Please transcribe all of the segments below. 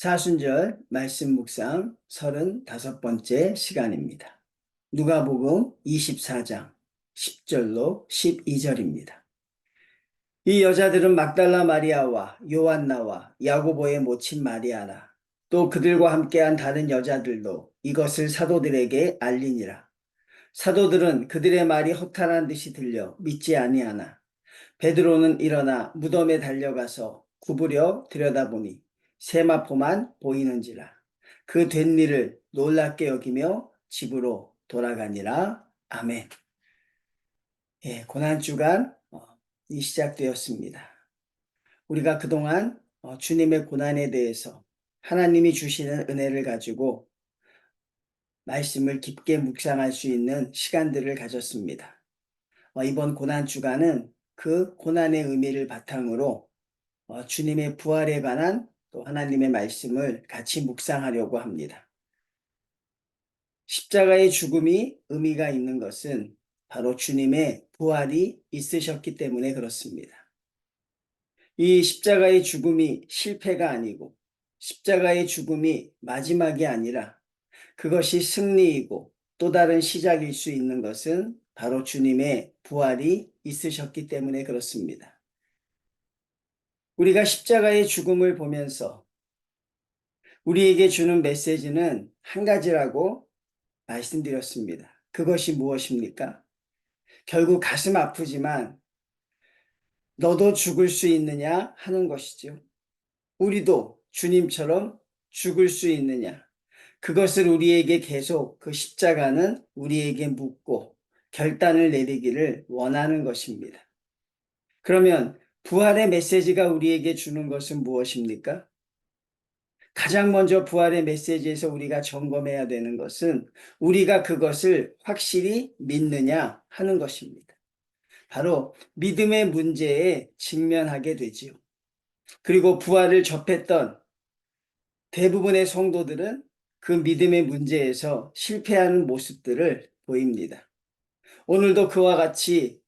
사순절 말씀 묵상 35번째 시간입니다. 누가복음 24장 10절로 12절입니다. 이 여자들은 막달라 마리아와 요한나와 야고보의 모친 마리아나 또 그들과 함께한 다른 여자들도 이것을 사도들에게 알리니라. 사도들은 그들의 말이 허탄한 듯이 들려 믿지 아니하나 베드로는 일어나 무덤에 달려가서 구부려 들여다보니 세마포만 보이는지라. 그 된 일을 놀랍게 여기며 집으로 돌아가니라. 아멘. 고난주간이 시작되었습니다. 우리가 그동안 주님의 고난에 대해서 하나님이 주시는 은혜를 가지고 말씀을 깊게 묵상할 수 있는 시간들을 가졌습니다. 이번 고난주간은 그 고난의 의미를 바탕으로 주님의 부활에 관한 또 하나님의 말씀을 같이 묵상하려고 합니다. 십자가의 죽음이 의미가 있는 것은 바로 주님의 부활이 있으셨기 때문에 그렇습니다. 이 십자가의 죽음이 실패가 아니고 십자가의 죽음이 마지막이 아니라 그것이 승리이고 또 다른 시작일 수 있는 것은 바로 주님의 부활이 있으셨기 때문에 그렇습니다. 우리가 십자가의 죽음을 보면서 우리에게 주는 메시지는 한 가지라고 말씀드렸습니다. 그것이 무엇입니까? 결국 가슴 아프지만 너도 죽을 수 있느냐 하는 것이죠. 우리도 주님처럼 죽을 수 있느냐. 그것을 우리에게 계속 그 십자가는 우리에게 묻고 결단을 내리기를 원하는 것입니다. 그러면 부활의 메시지가 우리에게 주는 것은 무엇입니까? 가장 먼저 부활의 메시지에서 우리가 점검해야 되는 것은 우리가 그것을 확실히 믿느냐 하는 것입니다. 바로 믿음의 문제에 직면하게 되지요. 그리고 부활을 접했던 대부분의 성도들은 그 믿음의 문제에서 실패하는 모습들을 보입니다. 오늘도 그와 같이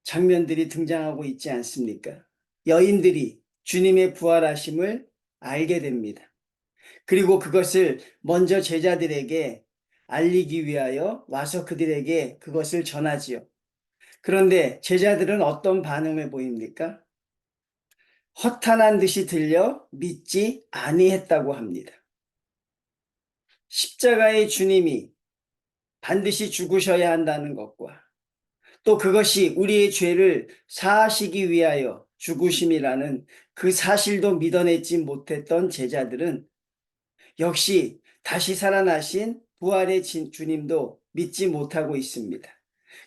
장면들이 등장하고 있지 않습니까? 여인들이 주님의 부활하심을 알게 됩니다. 그리고 그것을 먼저 제자들에게 알리기 위하여 와서 그들에게 그것을 전하지요. 그런데 제자들은 어떤 반응을 보입니까? 허탄한 듯이 들려 믿지 아니했다고 합니다. 십자가의 주님이 반드시 죽으셔야 한다는 것과 또 그것이 우리의 죄를 사하시기 위하여 죽으심이라는 그 사실도 믿어내지 못했던 제자들은 역시 다시 살아나신 부활의 주님도 믿지 못하고 있습니다.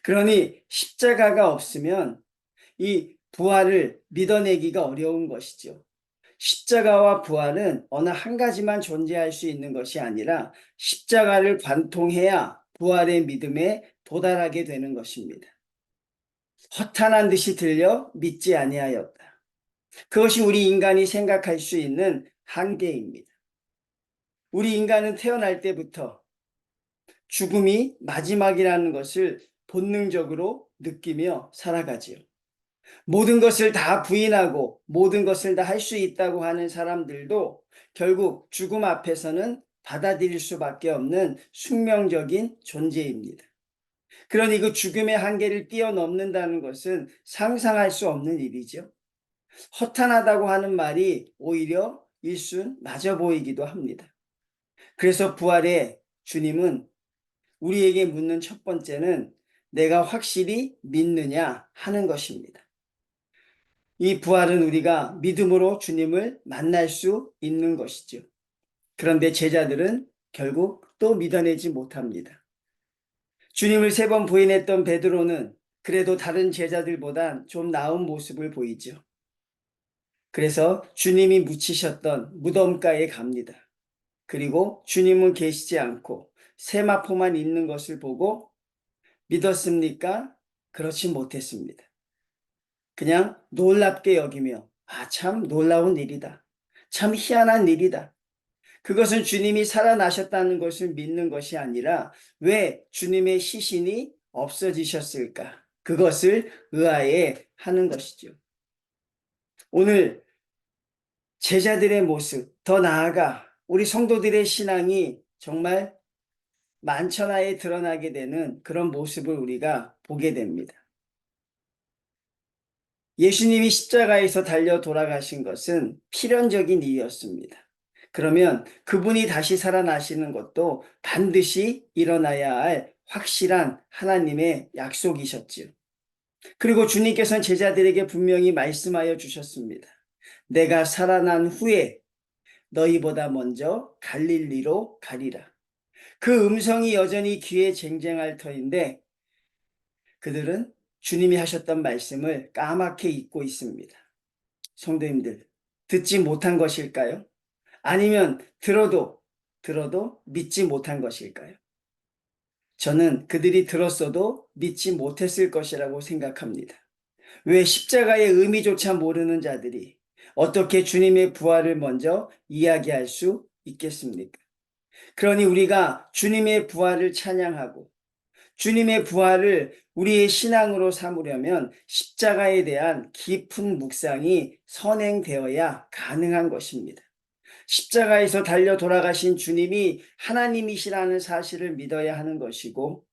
그러니 십자가가 없으면 이 부활을 믿어내기가 어려운 것이죠. 십자가와 부활은 어느 한 가지만 존재할 수 있는 것이 아니라 십자가를 관통해야 부활의 믿음에 도달하게 되는 것입니다. 허탄한 듯이 들려 믿지 아니하였다. 그것이 우리 인간이 생각할 수 있는 한계입니다. 우리 인간은 태어날 때부터 죽음이 마지막이라는 것을 본능적으로 느끼며 살아가지요. 모든 것을 다 부인하고 모든 것을 다 할 수 있다고 하는 사람들도 결국 죽음 앞에서는 받아들일 수밖에 없는 숙명적인 존재입니다. 그러니 그 죽음의 한계를 뛰어넘는다는 것은 상상할 수 없는 일이죠. 허탄하다고 하는 말이 오히려 일순 맞아 보이기도 합니다. 그래서 부활의 주님은 우리에게 묻는 첫 번째는 내가 확실히 믿느냐 하는 것입니다. 이 부활은 우리가 믿음으로 주님을 만날 수 있는 것이죠. 그런데 제자들은 결국 또 믿어내지 못합니다. 주님을 3번 부인했던 베드로는 그래도 다른 제자들보단 좀 나은 모습을 보이죠. 그래서 주님이 묻히셨던 무덤가에 갑니다. 그리고 주님은 계시지 않고 세마포만 있는 것을 보고 믿었습니까? 그렇지 못했습니다. 그냥 놀랍게 여기며 참 놀라운 일이다. 참 희한한 일이다. 그것은 주님이 살아나셨다는 것을 믿는 것이 아니라 왜 주님의 시신이 없어지셨을까? 그것을 의아해 하는 것이죠. 오늘 제자들의 모습, 더 나아가 우리 성도들의 신앙이 정말 만천하에 드러나게 되는 그런 모습을 우리가 보게 됩니다. 예수님이 십자가에서 달려 돌아가신 것은 필연적인 이유였습니다. 그러면 그분이 다시 살아나시는 것도 반드시 일어나야 할 확실한 하나님의 약속이셨지요. 그리고 주님께서는 제자들에게 분명히 말씀하여 주셨습니다. 내가 살아난 후에 너희보다 먼저 갈릴리로 가리라. 그 음성이 여전히 귀에 쟁쟁할 터인데 그들은 주님이 하셨던 말씀을 까맣게 잊고 있습니다. 성도님들, 듣지 못한 것일까요? 아니면 들어도 믿지 못한 것일까요? 저는 그들이 들었어도 믿지 못했을 것이라고 생각합니다. 왜 십자가의 의미조차 모르는 자들이 어떻게 주님의 부활을 먼저 이야기할 수 있겠습니까? 그러니 우리가 주님의 부활을 찬양하고 주님의 부활을 우리의 신앙으로 삼으려면 십자가에 대한 깊은 묵상이 선행되어야 가능한 것입니다. 십자가에서 달려 돌아가신 주님이 하나님이시라는 사실을 믿어야 하는 것이고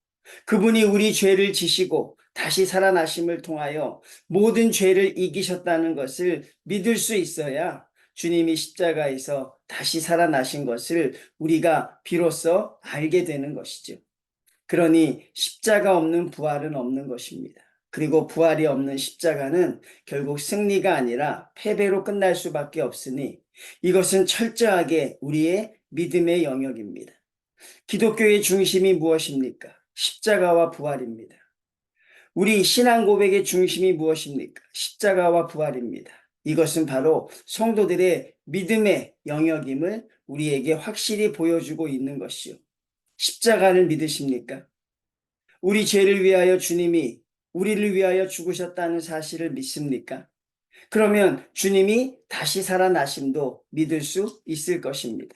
그분이 우리 죄를 지시고 다시 살아나심을 통하여 모든 죄를 이기셨다는 것을 믿을 수 있어야 주님이 십자가에서 다시 살아나신 것을 우리가 비로소 알게 되는 것이죠. 그러니 십자가 없는 부활은 없는 것입니다. 그리고 부활이 없는 십자가는 결국 승리가 아니라 패배로 끝날 수밖에 없으니 이것은 철저하게 우리의 믿음의 영역입니다. 기독교의 중심이 무엇입니까? 십자가와 부활입니다. 우리 신앙 고백의 중심이 무엇입니까? 십자가와 부활입니다. 이것은 바로 성도들의 믿음의 영역임을 우리에게 확실히 보여주고 있는 것이요. 십자가를 믿으십니까? 우리 죄를 위하여 주님이 우리를 위하여 죽으셨다는 사실을 믿습니까? 그러면 주님이 다시 살아나심도 믿을 수 있을 것입니다.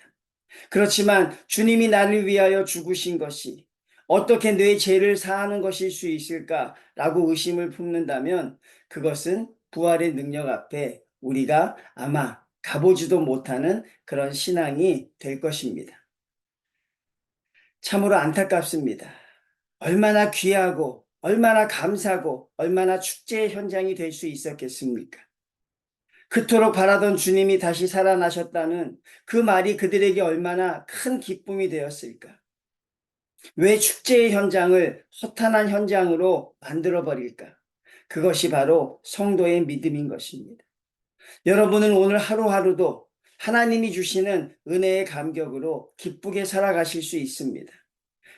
그렇지만 주님이 나를 위하여 죽으신 것이 어떻게 내 죄를 사하는 것일 수 있을까라고 의심을 품는다면 그것은 부활의 능력 앞에 우리가 아마 가보지도 못하는 그런 신앙이 될 것입니다. 참으로 안타깝습니다. 얼마나 귀하고 얼마나 감사하고 얼마나 축제의 현장이 될 수 있었겠습니까? 그토록 바라던 주님이 다시 살아나셨다는 그 말이 그들에게 얼마나 큰 기쁨이 되었을까? 왜 축제의 현장을 허탄한 현장으로 만들어버릴까? 그것이 바로 성도의 믿음인 것입니다. 여러분은 오늘 하루하루도 하나님이 주시는 은혜의 감격으로 기쁘게 살아가실 수 있습니다.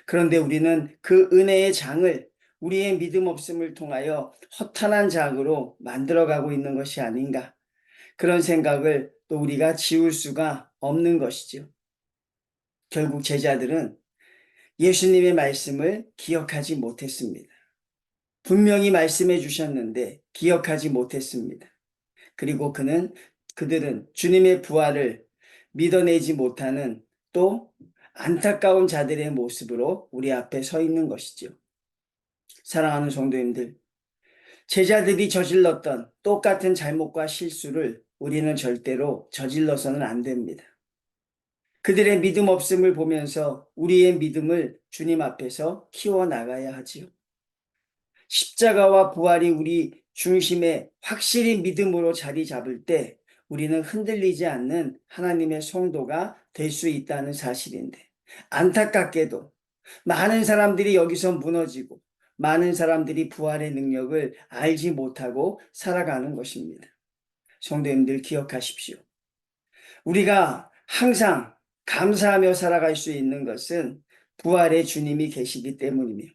그런데 우리는 그 은혜의 장을 우리의 믿음 없음을 통하여 허탄한 장으로 만들어가고 있는 것이 아닌가. 그런 생각을 또 우리가 지울 수가 없는 것이죠. 결국 제자들은 예수님의 말씀을 기억하지 못했습니다. 분명히 말씀해 주셨는데 기억하지 못했습니다. 그리고 그들은 주님의 부활을 믿어내지 못하는 또 안타까운 자들의 모습으로 우리 앞에 서 있는 것이죠. 사랑하는 성도님들, 제자들이 저질렀던 똑같은 잘못과 실수를 우리는 절대로 저질러서는 안 됩니다. 그들의 믿음 없음을 보면서 우리의 믿음을 주님 앞에서 키워나가야 하지요. 십자가와 부활이 우리 중심에 확실히 믿음으로 자리 잡을 때 우리는 흔들리지 않는 하나님의 성도가 될 수 있다는 사실인데 안타깝게도 많은 사람들이 여기서 무너지고 많은 사람들이 부활의 능력을 알지 못하고 살아가는 것입니다. 성도님들 기억하십시오. 우리가 항상 감사하며 살아갈 수 있는 것은 부활의 주님이 계시기 때문이며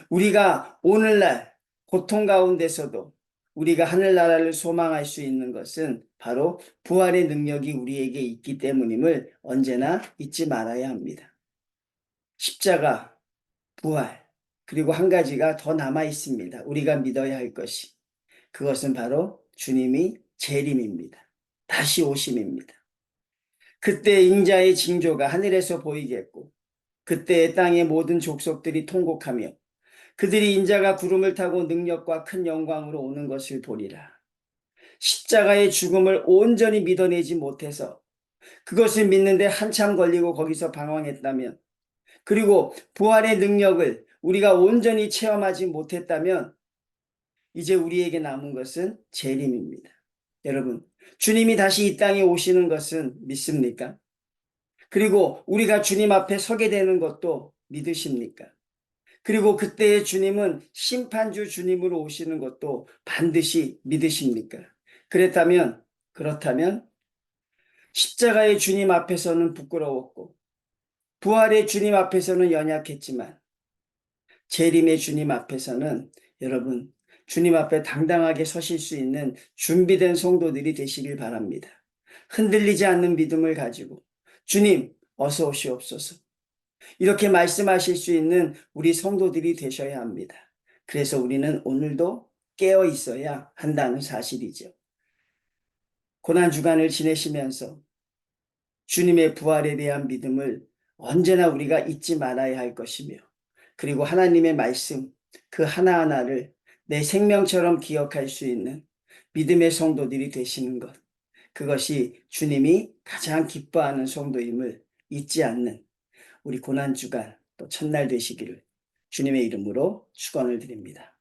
우리가 오늘날 고통 가운데서도 우리가 하늘나라를 소망할 수 있는 것은 바로 부활의 능력이 우리에게 있기 때문임을 언제나 잊지 말아야 합니다. 십자가, 부활, 그리고 한 가지가 더 남아 있습니다. 우리가 믿어야 할 것이. 그것은 바로 주님이 재림입니다. 다시 오심입니다. 그때 인자의 징조가 하늘에서 보이겠고 그때 땅의 모든 족속들이 통곡하며 그들이 인자가 구름을 타고 능력과 큰 영광으로 오는 것을 보리라. 십자가의 죽음을 온전히 믿어내지 못해서 그것을 믿는데 한참 걸리고 거기서 방황했다면, 그리고 부활의 능력을 우리가 온전히 체험하지 못했다면 이제 우리에게 남은 것은 재림입니다. 여러분, 주님이 다시 이 땅에 오시는 것은 믿습니까? 그리고 우리가 주님 앞에 서게 되는 것도 믿으십니까? 그리고 그때의 주님은 심판주 주님으로 오시는 것도 반드시 믿으십니까? 그렇다면 십자가의 주님 앞에서는 부끄러웠고 부활의 주님 앞에서는 연약했지만 재림의 주님 앞에서는 여러분, 주님 앞에 당당하게 서실 수 있는 준비된 성도들이 되시길 바랍니다. 흔들리지 않는 믿음을 가지고 주님 어서 오시옵소서, 이렇게 말씀하실 수 있는 우리 성도들이 되셔야 합니다. 그래서 우리는 오늘도 깨어 있어야 한다는 사실이죠. 고난주간을 지내시면서 주님의 부활에 대한 믿음을 언제나 우리가 잊지 말아야 할 것이며, 그리고 하나님의 말씀 그 하나하나를 내 생명처럼 기억할 수 있는 믿음의 성도들이 되시는 것, 그것이 주님이 가장 기뻐하는 성도임을 잊지 않는 우리 고난주간 또 첫날 되시기를 주님의 이름으로 축원을 드립니다.